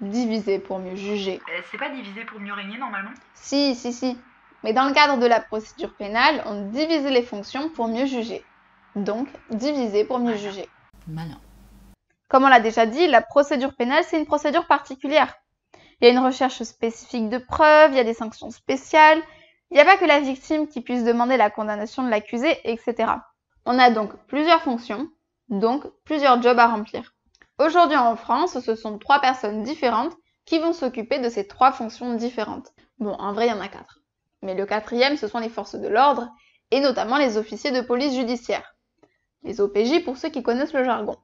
diviser pour mieux juger. C'est pas diviser pour mieux régner normalement? Si. Mais dans le cadre de la procédure pénale, on divise les fonctions pour mieux juger. Donc, diviser pour mieux juger. Malin. Comme on l'a déjà dit, la procédure pénale, c'est une procédure particulière. Il y a une recherche spécifique de preuves, il y a des sanctions spéciales, il n'y a pas que la victime qui puisse demander la condamnation de l'accusé, etc. On a donc plusieurs fonctions, donc plusieurs jobs à remplir. Aujourd'hui en France, ce sont 3 personnes différentes qui vont s'occuper de ces 3 fonctions différentes. Bon, en vrai, il y en a 4. Mais le 4e, ce sont les forces de l'ordre, et notamment les officiers de police judiciaire. Les OPJ pour ceux qui connaissent le jargon.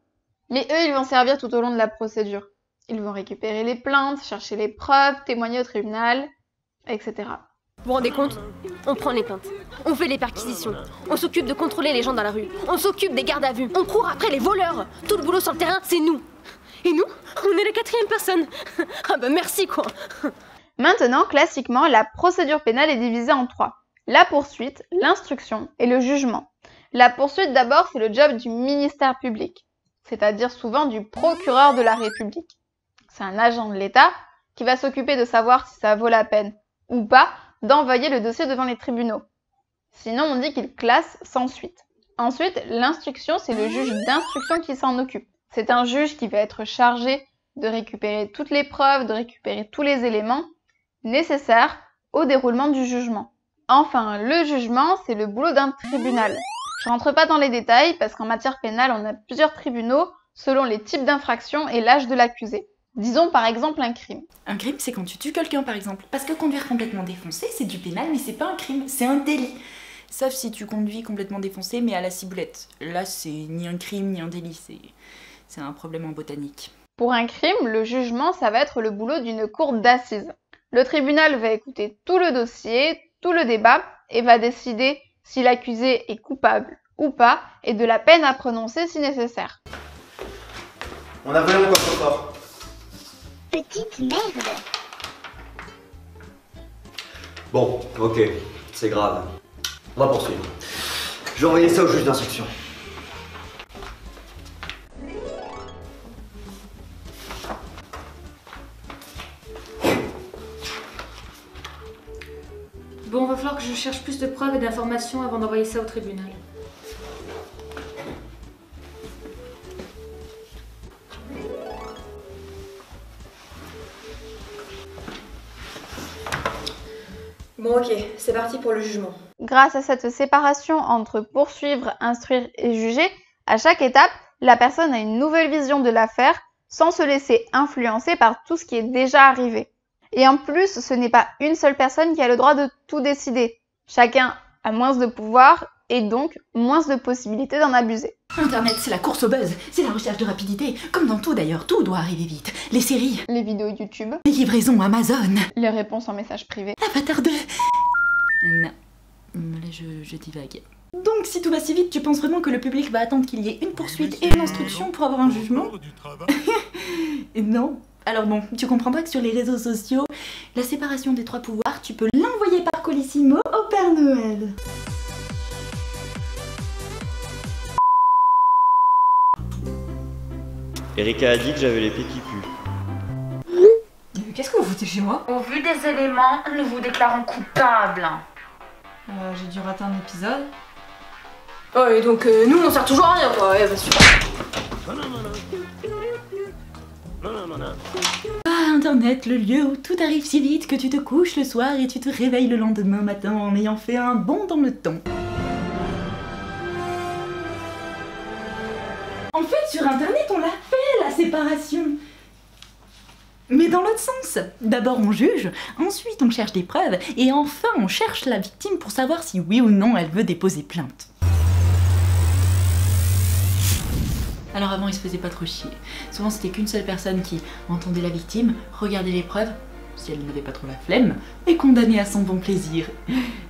Mais eux, ils vont servir tout au long de la procédure. Ils vont récupérer les plaintes, chercher les preuves, témoigner au tribunal, etc. Vous vous rendez compte? On prend les plaintes, on fait les perquisitions, on s'occupe de contrôler les gens dans la rue, on s'occupe des gardes à vue, on court après les voleurs. Tout le boulot sur le terrain, c'est nous. Et nous, on est la 4e personne. Ah bah merci quoi. Maintenant, classiquement, la procédure pénale est divisée en 3. La poursuite, l'instruction et le jugement. La poursuite d'abord, c'est le job du ministère public, c'est-à-dire souvent du procureur de la République. C'est un agent de l'État qui va s'occuper de savoir si ça vaut la peine ou pas d'envoyer le dossier devant les tribunaux. Sinon, on dit qu'il classe sans suite. Ensuite, l'instruction, c'est le juge d'instruction qui s'en occupe. C'est un juge qui va être chargé de récupérer toutes les preuves, de récupérer tous les éléments nécessaires au déroulement du jugement. Enfin, le jugement, c'est le boulot d'un tribunal. Je rentre pas dans les détails parce qu'en matière pénale, on a plusieurs tribunaux selon les types d'infractions et l'âge de l'accusé. Disons par exemple un crime. Un crime, c'est quand tu tues quelqu'un par exemple. Parce que conduire complètement défoncé, c'est du pénal, mais c'est pas un crime, c'est un délit. Sauf si tu conduis complètement défoncé, mais à la ciboulette. Là, c'est ni un crime, ni un délit, c'est un problème en botanique. Pour un crime, le jugement, ça va être le boulot d'une cour d'assises. Le tribunal va écouter tout le dossier, tout le débat, et va décider si l'accusé est coupable ou pas, et de la peine à prononcer si nécessaire. On a volé mon coffre-fort. Petite merde. Bon, ok, c'est grave. On va poursuivre. Je vais envoyer ça au juge d'instruction. Bon, va falloir que je cherche plus de preuves et d'informations avant d'envoyer ça au tribunal. Bon ok, c'est parti pour le jugement. Grâce à cette séparation entre poursuivre, instruire et juger, à chaque étape, la personne a une nouvelle vision de l'affaire sans se laisser influencer par tout ce qui est déjà arrivé. Et en plus, ce n'est pas une seule personne qui a le droit de tout décider. Chacun a moins de pouvoir et donc moins de possibilités d'en abuser. Internet, c'est la course au buzz, c'est la recherche de rapidité. Comme dans tout d'ailleurs, tout doit arriver vite. Les séries, Les vidéos YouTube, les livraisons Amazon, les réponses en message privé. Avatar 2. Non, là je divague. Donc si tout va si vite, tu penses vraiment que le public va attendre qu'il y ait une poursuite et une instruction pour avoir un jugement? Non. Alors bon, tu comprendras que sur les réseaux sociaux, la séparation des 3 pouvoirs, tu peux l'envoyer par Colissimo au Père Noël. Erika a dit que j'avais les pieds qui puent. Qu'est-ce que vous foutez chez moi? Au vu des éléments, nous vous déclarons coupable. J'ai dû rater un épisode. Oh, et donc nous on sert toujours à rien quoi, ouais, vas-y. Ah, Internet, le lieu où tout arrive si vite que tu te couches le soir et tu te réveilles le lendemain matin en ayant fait un bond dans le temps. En fait, sur Internet, on l'a fait, la séparation. Mais dans l'autre sens. D'abord on juge, ensuite on cherche des preuves, et enfin on cherche la victime pour savoir si oui ou non elle veut déposer plainte. Alors avant il se faisait pas trop chier. Souvent c'était qu'une seule personne qui entendait la victime, regardait les preuves, si elle n'avait pas trop la flemme, et condamnait à son bon plaisir.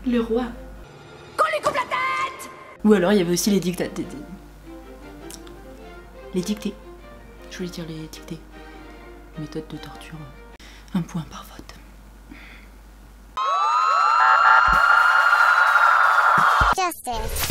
Le roi. Qu'on lui coupe la tête! Ou alors il y avait aussi les dictats... Les dictées. Je voulais dire les dictées. Méthode de torture. 1 point par vote. Justice.